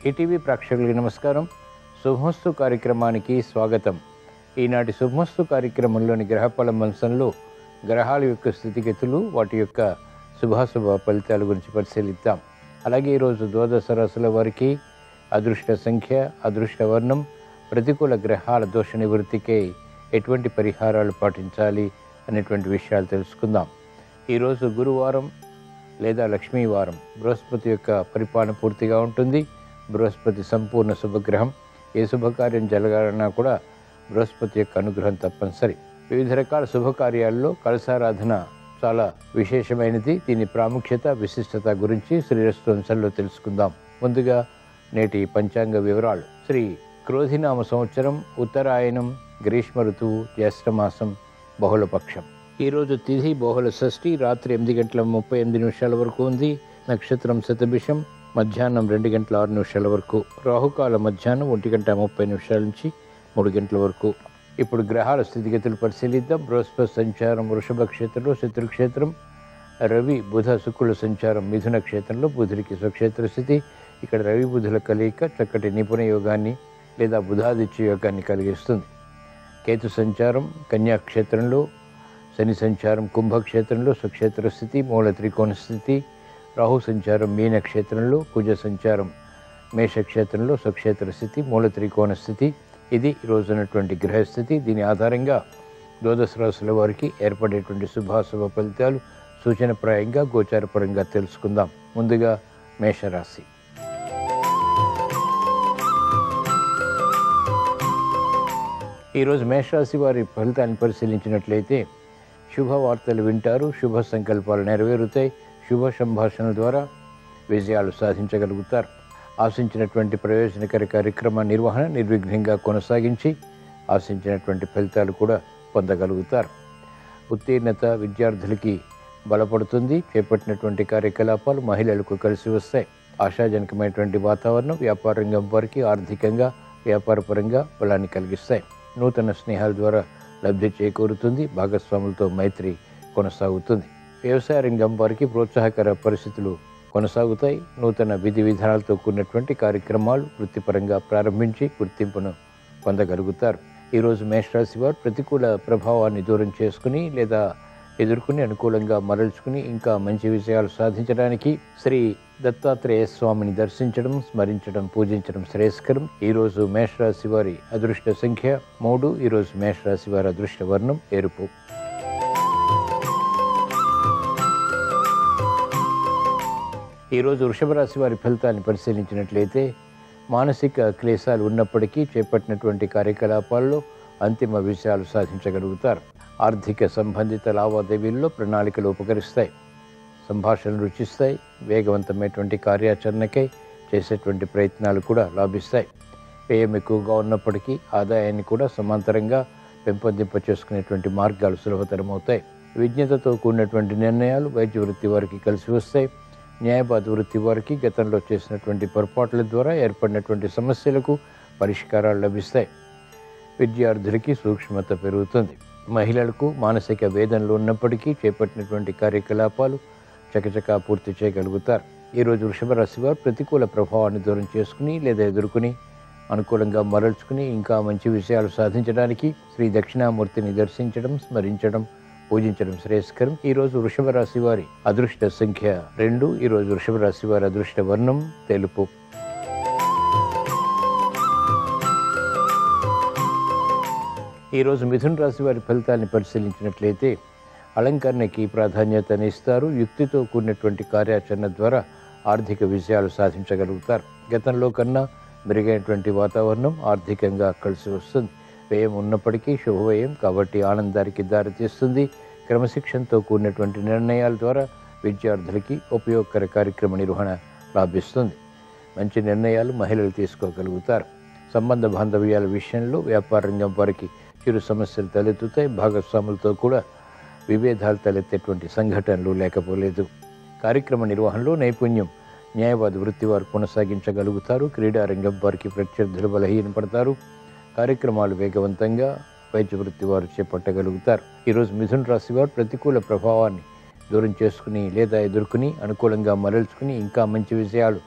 ETV ప్రేక్షకులకి నమస్కారం. శుభమస్తు కార్యక్రమానికి స్వాగతం. ఈనాటి శుభమస్తు కార్యక్రమంలోని గ్రహఫల మంచంలో గ్రహాల యొక్క స్థితిగతులు, వాటి యొక్క శుభాశుభ ఫలితాల గురించి పరిశీలిద్దాం. అలాగే ఈరోజు ద్వాదశ రాశుల వారికి అదృష్ట సంఖ్య, అదృష్ట వర్ణం, ప్రతికూల గ్రహాల దోష నివృత్తికై ఎటువంటి పరిహారాలు పాటించాలి అనేటువంటి విషయాలు తెలుసుకుందాం. ఈరోజు గురువారం లేదా లక్ష్మీవారం. బృహస్పతి యొక్క పరిపాలన పూర్తిగా ఉంటుంది. బృహస్పతి సంపూర్ణ శుభగ్రహం. ఏ శుభకార్యం జరగాలన్నా కూడా బృహస్పతి యొక్క అనుగ్రహం తప్పనిసరి. వివిధ రకాల శుభకార్యాల్లో కలశారాధన చాలా విశేషమైనది. దీని ప్రాముఖ్యత, విశిష్టత గురించి శ్రీరస్తు అంశంలో తెలుసుకుందాం. ముందుగా నేటి పంచాంగ వివరాలు. శ్రీ క్రోధినామ సంవత్సరం, ఉత్తరాయణం, గ్రీష్మ ఋతువు, జ్యేష్ఠమాసం, బహుళపక్షం. ఈరోజు తిథి బహుళ షష్ఠి, రాత్రి 8:38 వరకు ఉంది. నక్షత్రం శతభిషం, మధ్యాహ్నం 2:06 వరకు. రాహుకాల మధ్యాహ్నం 1:30 నుంచి 3 వరకు. ఇప్పుడు గ్రహాల స్థితిగతులు పరిశీలిద్దాం. బృహస్పతి సంచారం వృషభ క్షేత్రంలో శత్రుక్షేత్రం, రవి బుధ శుక్రుల సంచారం మిథున క్షేత్రంలో, బుధుడికి స్వక్షేత్ర స్థితి. ఇక్కడ రవి బుధుల కలయిక చక్కటి నిపుణ యోగాన్ని లేదా బుధాదిత్య యోగాన్ని కలిగిస్తుంది. కేతు సంచారం కన్యాక్షేత్రంలో, శని సంచారం కుంభక్షేత్రంలో స్వక్షేత్ర స్థితి, మూల త్రికోణ స్థితి. రాహు సంచారం మీనక్షేత్రంలో, కుజ సంచారం మేషక్షేత్రంలో స్వక్షేత్ర స్థితి, మూల త్రికోణ స్థితి. ఇది ఈరోజున్నటువంటి గ్రహస్థితి. దీని ఆధారంగా ద్వాదశ రాశుల వారికి ఏర్పడేటువంటి శుభాశుభ ఫలితాలు సూచనప్రాయంగా గోచారపరంగా తెలుసుకుందాం. ముందుగా మేషరాశి. ఈరోజు మేషరాశి వారి ఫలితాన్ని పరిశీలించినట్లయితే శుభవార్తలు వింటారు, శుభ సంకల్పాలు నెరవేరుతాయి, శుభ సంభాషణల ద్వారా విజయాలు సాధించగలుగుతారు. ఆశించినటువంటి ప్రయోజనకర కార్యక్రమ నిర్వహణ నిర్విఘ్నంగా కొనసాగించి ఆశించినటువంటి ఫలితాలు కూడా పొందగలుగుతారు. ఉత్తీర్ణత విద్యార్థులకి బలపడుతుంది. చేపట్టినటువంటి కార్యకలాపాలు మహిళలకు కలిసి వస్తాయి. ఆశాజనకమైనటువంటి వాతావరణం వ్యాపార రంగం వారికి ఆర్థికంగా, వ్యాపారపరంగా బలాన్ని కలిగిస్తాయి. నూతన స్నేహాల ద్వారా లబ్ధి చేకూరుతుంది. భాగస్వాములతో మైత్రి కొనసాగుతుంది. వ్యవసాయ రంగం వారికి ప్రోత్సాహకర పరిస్థితులు కొనసాగుతాయి. నూతన విధి విధానాలతో కూడినటువంటి కార్యక్రమాలు వృత్తిపరంగా ప్రారంభించి గుర్తింపును పొందగలుగుతారు. ఈరోజు మేషరాశి వారు ప్రతికూల ప్రభావాన్ని దూరం చేసుకుని లేదా ఎదుర్కొని అనుకూలంగా మరల్చుకుని ఇంకా మంచి విజయాలు సాధించడానికి శ్రీ దత్తాత్రేయ స్వామిని దర్శించడం, స్మరించడం, పూజించడం శ్రేయస్కరం. ఈరోజు మేషరాశి వారి అదృష్ట సంఖ్య 3. ఈరోజు మేషరాశి వారి అదృష్ట వర్ణం ఎరుపు. ఈరోజు వృషభ రాశి వారి ఫలితాన్ని పరిశీలించినట్లయితే మానసిక క్లేశాలు ఉన్నప్పటికీ చేపట్టినటువంటి కార్యకలాపాల్లో అంతిమ విజయాలు సాధించగలుగుతారు. ఆర్థిక సంబంధిత లావాదేవీల్లో ప్రణాళికలు ఉపకరిస్తాయి. సంభాషణలు రుచిస్తాయి. వేగవంతమైనటువంటి కార్యాచరణకై చేసేటువంటి ప్రయత్నాలు కూడా లాభిస్తాయి. వ్యయం ఎక్కువగా ఉన్నప్పటికీ ఆదాయాన్ని కూడా సమాంతరంగా పెంపొందింప చేసుకునేటువంటి మార్గాలు సులభతరమవుతాయి. విజ్ఞతతో కూడినటువంటి నిర్ణయాలు వైద్య వృత్తి వారికి కలిసి వస్తాయి. న్యాయవాద వృత్తి వారికి గతంలో చేసినటువంటి పొరపాట్ల ద్వారా ఏర్పడినటువంటి సమస్యలకు పరిష్కారాలు లభిస్తాయి. విద్యార్థులకి సూక్ష్మత పెరుగుతుంది. మహిళలకు మానసిక వేదనలు ఉన్నప్పటికీ చేపట్టినటువంటి కార్యకలాపాలు చకచకా పూర్తి చేయగలుగుతారు. ఈరోజు వృషభ రాశి వారు ప్రతికూల ప్రభావాన్ని దూరం చేసుకుని లేదా ఎదుర్కొని అనుకూలంగా మరల్చుకుని ఇంకా మంచి విషయాలు సాధించడానికి శ్రీ దక్షిణామూర్తిని దర్శించడం, స్మరించడం, పూజించడం శ్రేయస్కరం. ఈరోజు వృషభ రాశి వారి అదృష్ట సంఖ్య 2. ఈరోజు వృషభ రాశి వారి అదృష్ట వర్ణం తెలుపు. ఈరోజు మిథున రాశి వారి ఫలితాన్ని పరిశీలించినట్లయితే అలంకరణకి ప్రాధాన్యతని ఇస్తారు. యుక్తితో కూడినటువంటి కార్యాచరణ ద్వారా ఆర్థిక విజయాలు సాధించగలుగుతారు. గతంలో కన్నా మెరుగైనటువంటి వాతావరణం ఆర్థికంగా కలిసి వస్తుంది. వ్యయం ఉన్నప్పటికీ శుభవ్యయం కాబట్టి ఆనందానికి దారితీస్తుంది. క్రమశిక్షణతో కూడినటువంటి నిర్ణయాల ద్వారా విద్యార్థులకి ఉపయోగకర కార్యక్రమ నిర్వహణ లాభిస్తుంది. మంచి నిర్ణయాలు మహిళలు తీసుకోగలుగుతారు. సంబంధ బాంధవ్యాల విషయంలో వ్యాపార రంగం వారికి చిరు సమస్యలు తలెత్తుతాయి. భాగస్వాములతో కూడా విభేదాలు తలెత్తేటువంటి సంఘటనలు లేకపోలేదు. కార్యక్రమ నిర్వహణలో నైపుణ్యం న్యాయవాద వృత్తి వారు కొనసాగించగలుగుతారు. క్రీడారంగం వారికి ప్రత్యర్థులు బలహీనపడతారు. కార్యక్రమాలు వేగవంతంగా వైద్య వృత్తి వారు చేపట్టగలుగుతారు. ఈరోజు మిథున రాశి వారు ప్రతికూల ప్రభావాన్ని దూరం చేసుకుని లేదా ఎదుర్కొని అనుకూలంగా మరల్చుకుని ఇంకా మంచి విజయాలు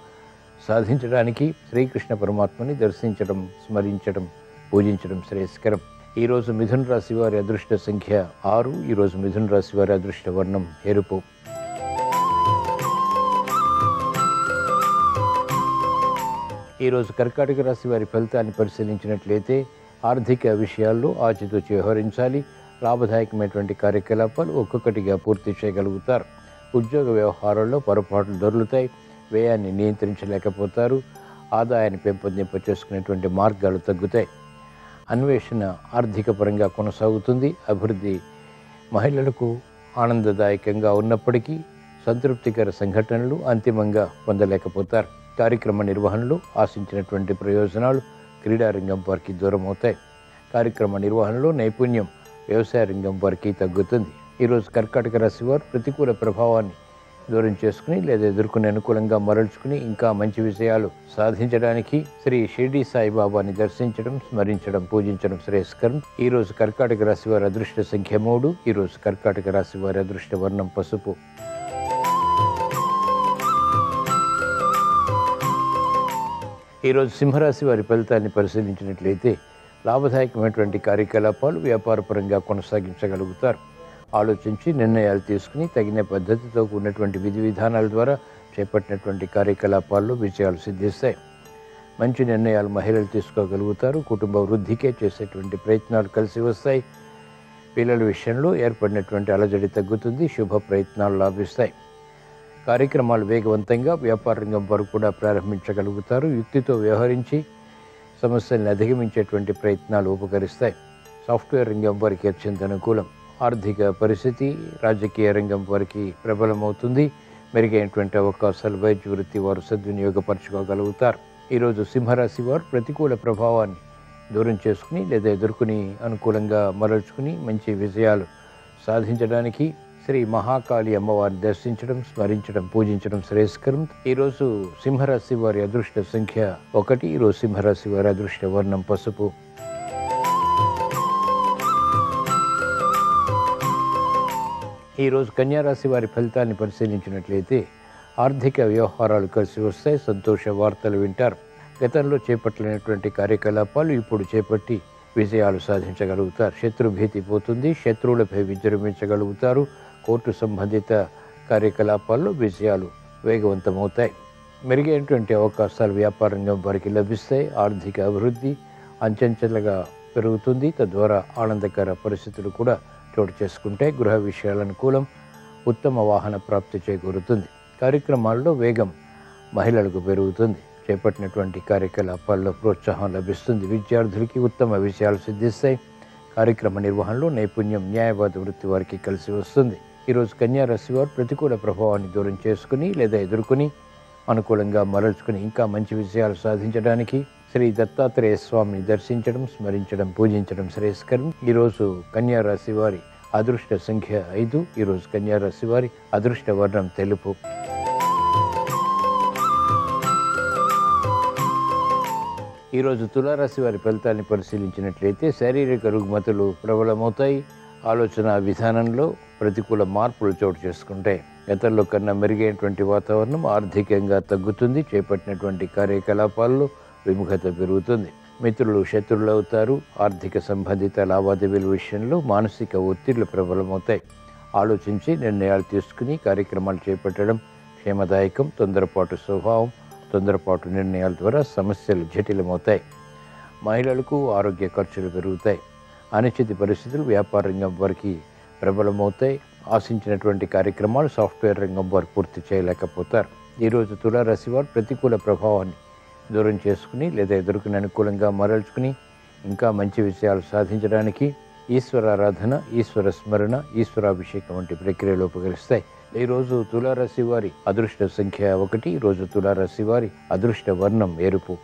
సాధించడానికి శ్రీకృష్ణ పరమాత్మని దర్శించడం, స్మరించడం, పూజించడం శ్రేయస్కరం. ఈరోజు మిథున రాశి వారి అదృష్ట సంఖ్య 6. ఈరోజు మిథున రాశి వారి అదృష్ట వర్ణం ఎరుపు. ఈరోజు కర్కాటక రాశి వారి ఫలితాన్ని పరిశీలించినట్లయితే ఆర్థిక విషయాల్లో ఆచితూచి వ్యవహరించాలి. లాభదాయకమైనటువంటి కార్యకలాపాలు ఒక్కొక్కటిగా పూర్తి చేయగలుగుతారు. ఉద్యోగ వ్యవహారాల్లో పొరపాట్లు దొర్లుతాయి. వ్యయాన్ని నియంత్రించలేకపోతారు. ఆదాయాన్ని పెంపొందింప చేసుకునేటువంటి మార్గాలు తగ్గుతాయి. అన్వేషణ ఆర్థిక పరంగా కొనసాగుతుంది. అభివృద్ధి మహిళలకు ఆనందదాయకంగా ఉన్నప్పటికీ సంతృప్తికర సంఘటనలు అంతిమంగా పొందలేకపోతారు. కార్యక్రమ నిర్వహణలో ఆశించినటువంటి ప్రయోజనాలు క్రీడారంగం వారికి దూరం అవుతాయి. కార్యక్రమ నిర్వహణలో నైపుణ్యం వ్యవసాయ రంగం వారికి తగ్గుతుంది. ఈరోజు కర్కాటక రాశి వారు ప్రతికూల ప్రభావాన్ని దూరం చేసుకుని లేదా ఎదుర్కొనే అనుకూలంగా మరల్చుకుని ఇంకా మంచి విషయాలు సాధించడానికి శ్రీ షిరిడి సాయిబాబాని దర్శించడం, స్మరించడం, పూజించడం శ్రేయస్కరం. ఈరోజు కర్కాటక రాశి వారి అదృష్ట సంఖ్య 3. ఈరోజు కర్కాటక రాశి వారి అదృష్ట వర్ణం పసుపు. ఈరోజు సింహరాశి వారి ఫలితాన్ని పరిశీలించినట్లయితే లాభదాయకమైనటువంటి కార్యకలాపాలు వ్యాపారపరంగా కొనసాగించగలుగుతారు. ఆలోచించి నిర్ణయాలు తీసుకుని తగిన పద్ధతితో ఉన్నటువంటి విధి విధానాల ద్వారా చేపట్టినటువంటి కార్యకలాపాల్లో విజయాలు సిద్ధిస్తాయి. మంచి నిర్ణయాలు మహిళలు తీసుకోగలుగుతారు. కుటుంబ వృద్ధికే చేసేటువంటి ప్రయత్నాలు కలిసి వస్తాయి. పిల్లల విషయంలో ఏర్పడినటువంటి అలజడి తగ్గుతుంది. శుభ ప్రయత్నాలు లాభిస్తాయి. కార్యక్రమాలు వేగవంతంగా వ్యాపార రంగం వరకు కూడా ప్రారంభించగలుగుతారు. యుక్తితో వ్యవహరించి సమస్యల్ని అధిగమించేటువంటి ప్రయత్నాలు ఉపకరిస్తాయి. సాఫ్ట్వేర్ రంగం వారికి అత్యంత అనుకూలం. ఆర్థిక పరిస్థితి రాజకీయ రంగం వారికి ప్రబలమవుతుంది. మెరుగైనటువంటి అవకాశాలు వైద్య వృత్తి వారు సద్వినియోగపరచుకోగలుగుతారు. ఈరోజు సింహరాశి వారు ప్రతికూల ప్రభావాన్ని దూరం చేసుకుని లేదా ఎదుర్కొని అనుకూలంగా మరల్చుకుని మంచి విజయాలు సాధించడానికి శ్రీ మహాకాళి అమ్మవారిని దర్శించడం, స్మరించడం, పూజించడం శ్రేయస్కరం. ఈరోజు సింహరాశి వారి అదృష్ట సంఖ్య 1. ఈరోజు సింహరాశి వారి అదృష్ట వర్ణం పసుపు. ఈరోజు కన్యారాశి వారి ఫలితాన్ని పరిశీలించినట్లయితే ఆర్థిక వ్యవహారాలు కలిసి వస్తాయి. సంతోష వార్తలు వింటారు. గతంలో చేపట్టలేనటువంటి కార్యకలాపాలు ఇప్పుడు చేపట్టి విజయాలు సాధించగలుగుతారు. శత్రుభీతి పోతుంది. శత్రువులపై విజృంభించగలుగుతారు. కోర్టు సంబంధిత కార్యకలాపాల్లో విజయాలు వేగవంతమవుతాయి. మెరుగైనటువంటి అవకాశాలు వ్యాపార రంగం వారికి లభిస్తాయి. ఆర్థిక అభివృద్ధి అంచెంచెలుగా పెరుగుతుంది. తద్వారా ఆనందకర పరిస్థితులు కూడా చోటు చేసుకుంటే గృహ విషయాల అనుకూలం. ఉత్తమ వాహన ప్రాప్తి చేకూరుతుంది. కార్యక్రమాల్లో వేగం మహిళలకు పెరుగుతుంది. చేపట్టినటువంటి కార్యకలాపాల్లో ప్రోత్సాహం లభిస్తుంది. విద్యార్థులకి ఉత్తమ విషయాలు సిద్ధిస్తాయి. కార్యక్రమ నిర్వహణలో నైపుణ్యం న్యాయవాద వృత్తి వారికి కలిసి వస్తుంది. ఈరోజు కన్యారాశి వారు ప్రతికూల ప్రభావాన్ని దూరం చేసుకుని లేదా ఎదుర్కొని అనుకూలంగా మరల్చుకుని ఇంకా మంచి విజయాలు సాధించడానికి శ్రీ దత్తాత్రేయ స్వామిని దర్శించడం, స్మరించడం, పూజించడం శ్రేయస్కరం. ఈరోజు కన్యారాశి వారి అదృష్ట సంఖ్య 5. ఈరోజు కన్యారాశి వారి అదృష్ట వర్ణం తెలుపు. ఈరోజు తులారాశి వారి ఫలితాన్ని పరిశీలించినట్లయితే శారీరక రుగ్మతలు ప్రబలమవుతాయి. ఆలోచన విధానంలో ప్రతికూల మార్పులు చోటు చేసుకుంటాయి. గతంలో కన్నా మెరుగైనటువంటి వాతావరణం ఆర్థికంగా తగ్గుతుంది. చేపట్టినటువంటి కార్యకలాపాల్లో విముఖత పెరుగుతుంది. మిత్రులు శత్రువులు అవుతారు. ఆర్థిక సంబంధిత లావాదేవీల విషయంలో మానసిక ఒత్తిళ్లు ప్రబలమవుతాయి. ఆలోచించి నిర్ణయాలు తీసుకుని కార్యక్రమాలు చేపట్టడం క్షేమదాయకం. తొందరపాటు స్వభావం, తొందరపాటు నిర్ణయాల ద్వారా సమస్యలు జటిలమవుతాయి. మహిళలకు ఆరోగ్య ఖర్చులు పెరుగుతాయి. అనిశ్చిత పరిస్థితులు వ్యాపార రంగం వారికి ప్రబలమవుతాయి. ఆశించినటువంటి కార్యక్రమాలు సాఫ్ట్వేర్ రంగం వారు పూర్తి చేయలేకపోతారు. ఈరోజు తులారాశి వారు ప్రతికూల ప్రభావాన్ని దూరం చేసుకుని లేదా ఎదుర్కొని అనుకూలంగా మరల్చుకుని ఇంకా మంచి విషయాలు సాధించడానికి ఈశ్వరారాధన, ఈశ్వర స్మరణ, ఈశ్వరాభిషేకం వంటి ప్రక్రియలు ఉపకరిస్తాయి. ఈరోజు తులారాశి వారి అదృష్ట సంఖ్య 1. ఈరోజు తులారాశి వారి అదృష్ట వర్ణం ఎరుపు.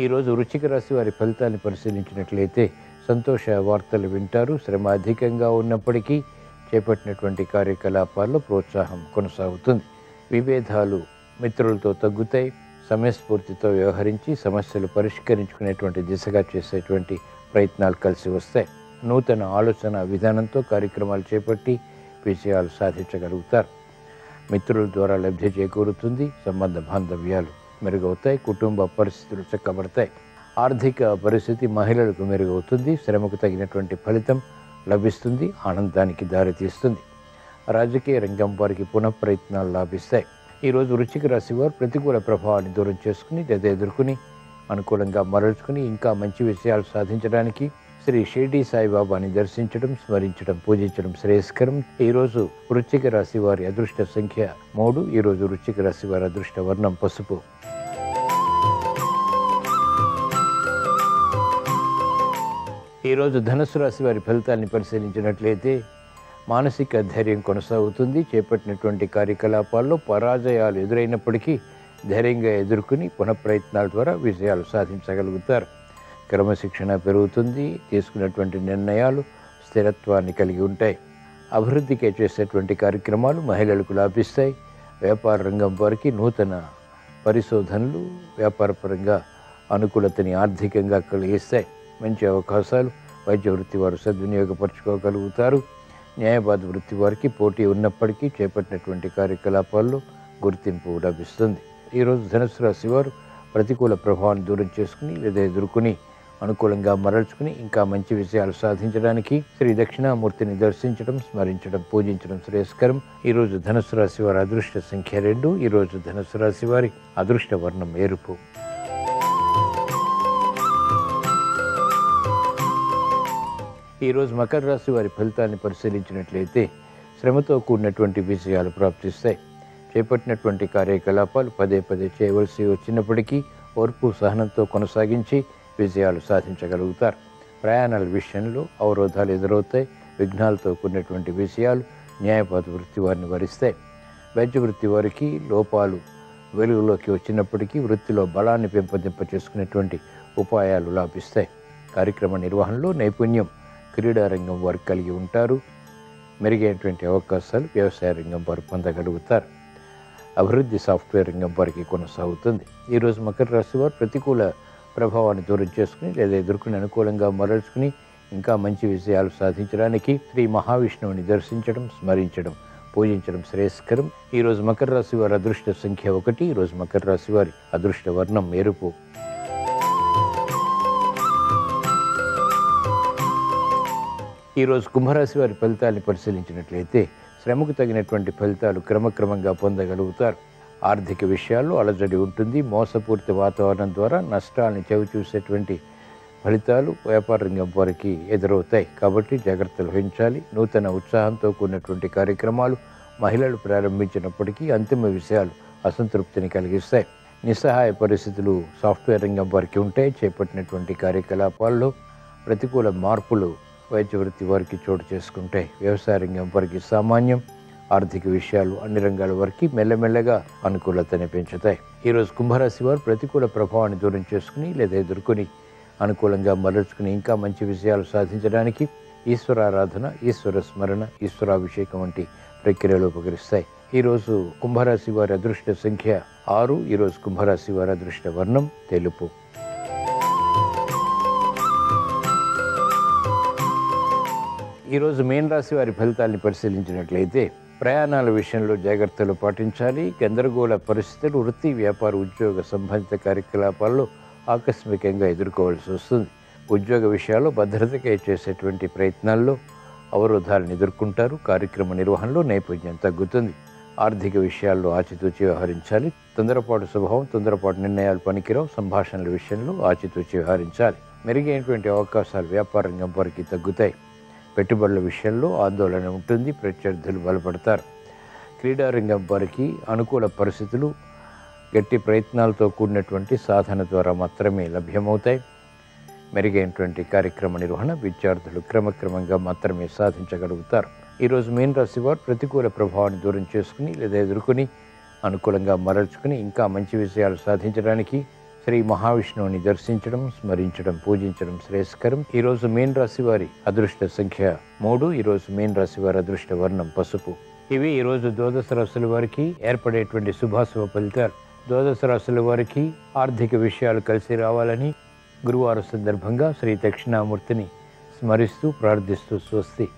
ఈరోజు వృశ్చిక రాశి వారి ఫలితాన్ని పరిశీలించినట్లయితే సంతోష వార్తలు వింటారు. శ్రమ అధికంగా ఉన్నప్పటికీ చేపట్టినటువంటి కార్యకలాపాల్లో ప్రోత్సాహం కొనసాగుతుంది. విభేదాలు మిత్రులతో తగ్గుతాయి. సమయస్ఫూర్తితో వ్యవహరించి సమస్యలు పరిష్కరించుకునేటువంటి దిశగా చేసేటువంటి ప్రయత్నాలు కలిసి వస్తాయి. నూతన ఆలోచన విధానంతో కార్యక్రమాలు చేపట్టి విజయాలు సాధించగలుగుతారు. మిత్రుల ద్వారా లబ్ధి చేకూరుతుంది. సంబంధ బాంధవ్యాలు మెరుగవుతాయి. కుటుంబ పరిస్థితులు చక్కబడతాయి. ఆర్థిక పరిస్థితి మహిళలకు మెరుగవుతుంది. శ్రమకు తగినటువంటి ఫలితం లభిస్తుంది. ఆనందానికి దారితీస్తుంది. రాజకీయ రంగం వారికి పునఃప్రయత్నాలు లాభిస్తాయి. ఈరోజు వృశ్చిక రాశి వారు ప్రతికూల ప్రభావాన్ని దూరం చేసుకుని లేదా ఎదుర్కొని అనుకూలంగా మరల్చుకుని ఇంకా మంచి విషయాలు సాధించడానికి శ్రీ షిరిడి సాయిబాబాని దర్శించడం, స్మరించడం, పూజించడం శ్రేయస్కరం. ఈరోజు వృశ్చిక రాశి వారి అదృష్ట సంఖ్య 3. ఈరోజు వృశ్చిక రాశి వారి అదృష్ట వర్ణం పసుపు. ఈరోజు ధనుస్సు రాశి వారి ఫలితాన్ని పరిశీలించినట్లయితే మానసిక ధైర్యం కొనసాగుతుంది. చేపట్టినటువంటి కార్యకలాపాల్లో పరాజయాలు ఎదురైనప్పటికీ ధైర్యంగా ఎదుర్కొని పునఃప్రయత్నాల ద్వారా విజయాలు సాధించగలుగుతారు. క్రమశిక్షణ పెరుగుతుంది. తీసుకున్నటువంటి నిర్ణయాలు స్థిరత్వాన్ని కలిగి ఉంటాయి. అభివృద్ధికి చేసేటువంటి కార్యక్రమాలు మహిళలకు లాభిస్తాయి. వ్యాపార రంగం వారికి నూతన పరిశోధనలు వ్యాపారపరంగా అనుకూలతని ఆర్థికంగా కలిగిస్తాయి. మంచి అవకాశాలు వైద్య వృత్తి వారు సద్వినియోగపరచుకోగలుగుతారు. న్యాయవాద వృత్తి వారికి పోటీ ఉన్నప్పటికీ చేపట్టినటువంటి కార్యకలాపాల్లో గుర్తింపు లభిస్తుంది. ఈరోజు ధనుసు రాశి వారు ప్రతికూల ప్రభావాన్ని దూరం చేసుకుని లేదా ఎదుర్కొని అనుకూలంగా మరల్చుకుని ఇంకా మంచి విషయాలు సాధించడానికి శ్రీ దక్షిణామూర్తిని దర్శించడం, స్మరించడం, పూజించడం శ్రేయస్కరం. ఈరోజు ధనుసు రాశి వారి అదృష్ట సంఖ్య 2. ఈరోజు ధనుసు రాశి వారి అదృష్ట వర్ణం ఎరుపు. ఈరోజు మకర రాశి వారి ఫలితాన్ని పరిశీలించినట్లయితే శ్రమతో కూడినటువంటి విజయాలు ప్రాప్తిస్తాయి. చేపట్టినటువంటి కార్యకలాపాలు పదే పదే చేయవలసి వచ్చినప్పటికీ ఓర్పు సహనంతో కొనసాగించి విజయాలు సాధించగలుగుతారు. ప్రయాణాల విషయంలో అవరోధాలు ఎదురవుతాయి. విఘ్నాలతో కూడినటువంటి విషయాలు న్యాయవాద వృత్తి వారిని వరిస్తాయి. వైద్య వృత్తి వారికి లోపాలు వెలుగులోకి వచ్చినప్పటికీ వృత్తిలో బలాన్ని పెంపొందింప చేసుకునేటువంటి ఉపాయాలు లాభిస్తాయి. కార్యక్రమ నిర్వహణలో నైపుణ్యం క్రీడా రంగం వారు కలిగి ఉంటారు. మెరుగైనటువంటి అవకాశాలు వ్యవసాయ రంగం వారు పొందగలుగుతారు. అభివృద్ధి సాఫ్ట్వేర్ రంగం వారికి కొనసాగుతుంది. ఈరోజు మకర రాశి వారు ప్రతికూల ప్రభావాన్ని దూరం చేసుకుని లేదా ఎదుర్కొని అనుకూలంగా మరల్చుకుని ఇంకా మంచి విజయాలు సాధించడానికి శ్రీ మహావిష్ణువుని దర్శించడం, స్మరించడం, పూజించడం శ్రేయస్కరం. ఈరోజు మకర రాశి వారి అదృష్ట సంఖ్య 1. ఈరోజు మకర రాశి వారి అదృష్ట వర్ణం ఎరుపు. ఈరోజు కుంభరాశి వారి ఫలితాన్ని పరిశీలించినట్లయితే శ్రమకు తగినటువంటి ఫలితాలు క్రమక్రమంగా పొందగలుగుతారు. ఆర్థిక విషయాల్లో అలజడి ఉంటుంది. మోసపూరిత వాతావరణం ద్వారా నష్టాలను చవిచూసేటువంటి ఫలితాలు వ్యాపార రంగం వారికి ఎదురవుతాయి. కాబట్టి జాగ్రత్తలు వహించాలి. నూతన ఉత్సాహంతో కూడినటువంటి కార్యక్రమాలు మహిళలు ప్రారంభించినప్పటికీ అంతిమ విషయాలు అసంతృప్తిని కలిగిస్తాయి. నిస్సహాయ పరిస్థితులు సాఫ్ట్వేర్ రంగం వారికి ఉంటాయి. చేపట్టినటువంటి కార్యకలాపాల్లో ప్రతికూల మార్పులు వైద్య వృత్తి వారికి చోటు చేసుకుంటాయి. వ్యవసాయ రంగం వారికి సామాన్యం. ఆర్థిక విషయాలు అన్ని రంగాల వారికి మెల్లమెల్లగా అనుకూలతని పెంచుతాయి. ఈరోజు కుంభరాశి వారు ప్రతికూల ప్రభావాన్ని దూరం చేసుకుని లేదా ఎదుర్కొని అనుకూలంగా మరల్చుకుని ఇంకా మంచి విషయాలు సాధించడానికి ఈశ్వరారాధన, ఈశ్వర స్మరణ, ఈశ్వరాభిషేకం వంటి ప్రక్రియలు ఉపకరిస్తాయి. ఈరోజు కుంభరాశి వారి అదృష్ట సంఖ్య 6. ఈరోజు కుంభరాశి వారి అదృష్ట వర్ణం తెలుపు. ఈరోజు మీన రాశి వారి ఫలితాన్ని పరిశీలించినట్లయితే ప్రయాణాల విషయంలో జాగ్రత్తలు పాటించాలి. గందరగోళ పరిస్థితులు వృత్తి, వ్యాపార, ఉద్యోగ సంబంధిత కార్యకలాపాల్లో ఆకస్మికంగా ఎదుర్కోవాల్సి వస్తుంది. ఉద్యోగ విషయాల్లో భద్రతకై చేసేటువంటి ప్రయత్నాల్లో అవరోధాలను ఎదుర్కొంటారు. కార్యక్రమ నిర్వహణలో నైపుణ్యం తగ్గుతుంది. ఆర్థిక విషయాల్లో ఆచితూచి వ్యవహరించాలి. తొందరపాటు స్వభావం, తొందరపాటు నిర్ణయాలు పనికిరావు. సంభాషణల విషయంలో ఆచితూచి వ్యవహరించాలి. మెరుగైనటువంటి అవకాశాలు వ్యాపార రంగం వారికి తగ్గుతాయి. పెట్టుబడుల విషయంలో ఆందోళన ఉంటుంది. ప్రత్యర్థులు బలపడతారు. క్రీడారంగం వారికి అనుకూల పరిస్థితులు గట్టి ప్రయత్నాలతో కూడినటువంటి సాధన ద్వారా మాత్రమే లభ్యమవుతాయి. మెరుగైనటువంటి కార్యక్రమ నిర్వహణ విద్యార్థులు క్రమక్రమంగా మాత్రమే సాధించగలుగుతారు. ఈరోజు మీన రాశి వారు ప్రతికూల ప్రభావాన్ని దూరం చేసుకుని లేదా ఎదుర్కొని అనుకూలంగా మరల్చుకుని ఇంకా మంచి విషయాలు సాధించడానికి శ్రీ మహావిష్ణువుని దర్శించడం, స్మరించడం, పూజించడం శ్రేయస్కరం. ఈరోజు మీన రాశి వారి అదృష్ట సంఖ్య 3. ఈరోజు మీన రాశి వారి అదృష్ట వర్ణం పసుపు. ఇవి ఈరోజు ద్వాదశ రాశుల వారికి ఏర్పడేటువంటి శుభాశుభ ఫలితాలు. ద్వాదశ రాశుల వారికి ఆర్థిక విషయాలు కలిసి రావాలని గురువారం సందర్భంగా శ్రీ దక్షిణామూర్తిని స్మరిస్తూ ప్రార్థిస్తూ స్వస్తి.